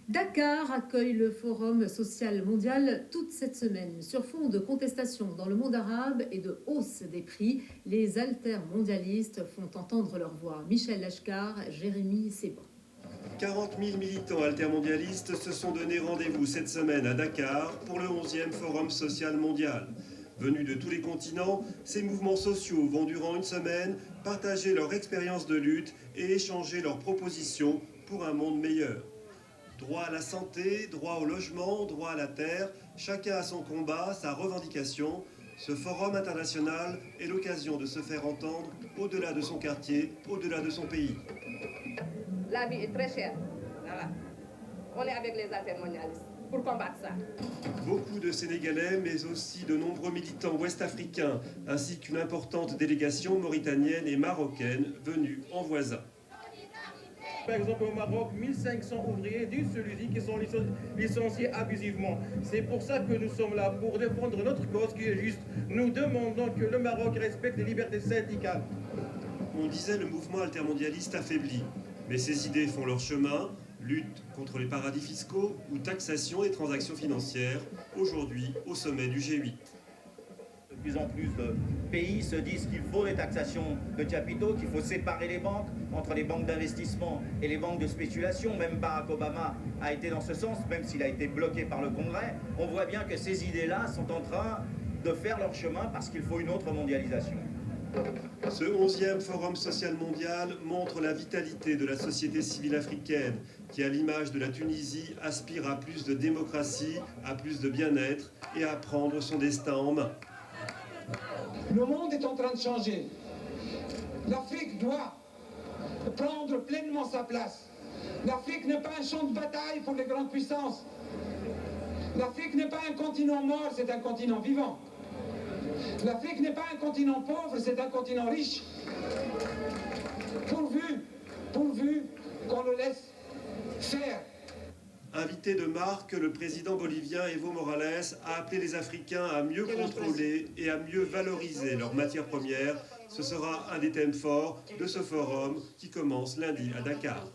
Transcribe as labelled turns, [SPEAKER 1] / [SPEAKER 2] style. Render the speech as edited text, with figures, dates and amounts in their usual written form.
[SPEAKER 1] Dakar accueille le Forum social mondial toute cette semaine. Sur fond de contestation dans le monde arabe et de hausse des prix, les altermondialistes font entendre leur voix. Michel Lachkar, Jérémy Seban.
[SPEAKER 2] 40 000 militants altermondialistes se sont donné rendez-vous cette semaine à Dakar pour le 11e Forum social mondial. Venus de tous les continents, ces mouvements sociaux vont durant une semaine partager leur expérience de lutte et échanger leurs propositions pour un monde meilleur. Droit à la santé, droit au logement, droit à la terre, chacun a son combat, sa revendication. Ce forum international est l'occasion de se faire entendre au-delà de son quartier, au-delà de son pays.
[SPEAKER 3] La vie est très chère. Voilà. On est avec les altermondialistes pour combattre ça.
[SPEAKER 2] Beaucoup de Sénégalais, mais aussi de nombreux militants ouest-africains, ainsi qu'une importante délégation mauritanienne et marocaine venue en voisin.
[SPEAKER 4] Par exemple, au Maroc, 1500 ouvriers d'une seule usine qui sont licenciés abusivement. C'est pour ça que nous sommes là, pour défendre notre cause qui est juste. Nous demandons que le Maroc respecte les libertés syndicales.
[SPEAKER 2] On disait le mouvement altermondialiste affaibli, mais ses idées font leur chemin. Lutte contre les paradis fiscaux ou taxation des transactions financières, aujourd'hui au sommet du G8.
[SPEAKER 5] De plus en plus de pays se disent qu'il faut des taxations de capitaux, qu'il faut séparer les banques entre les banques d'investissement et les banques de spéculation. Même Barack Obama a été dans ce sens, même s'il a été bloqué par le Congrès. On voit bien que ces idées-là sont en train de faire leur chemin parce qu'il faut une autre mondialisation.
[SPEAKER 2] Ce 11e Forum social mondial montre la vitalité de la société civile africaine qui, à l'image de la Tunisie, aspire à plus de démocratie, à plus de bien-être et à prendre son destin en main.
[SPEAKER 6] Le monde est en train de changer. L'Afrique doit prendre pleinement sa place. L'Afrique n'est pas un champ de bataille pour les grandes puissances. L'Afrique n'est pas un continent mort, c'est un continent vivant. L'Afrique n'est pas un continent pauvre, c'est un continent riche. Pourvu qu'on le laisse faire.
[SPEAKER 2] Invité de marque, le président bolivien Evo Morales a appelé les Africains à mieux contrôler et à mieux valoriser leurs matières premières. Ce sera un des thèmes forts de ce forum qui commence lundi à Dakar.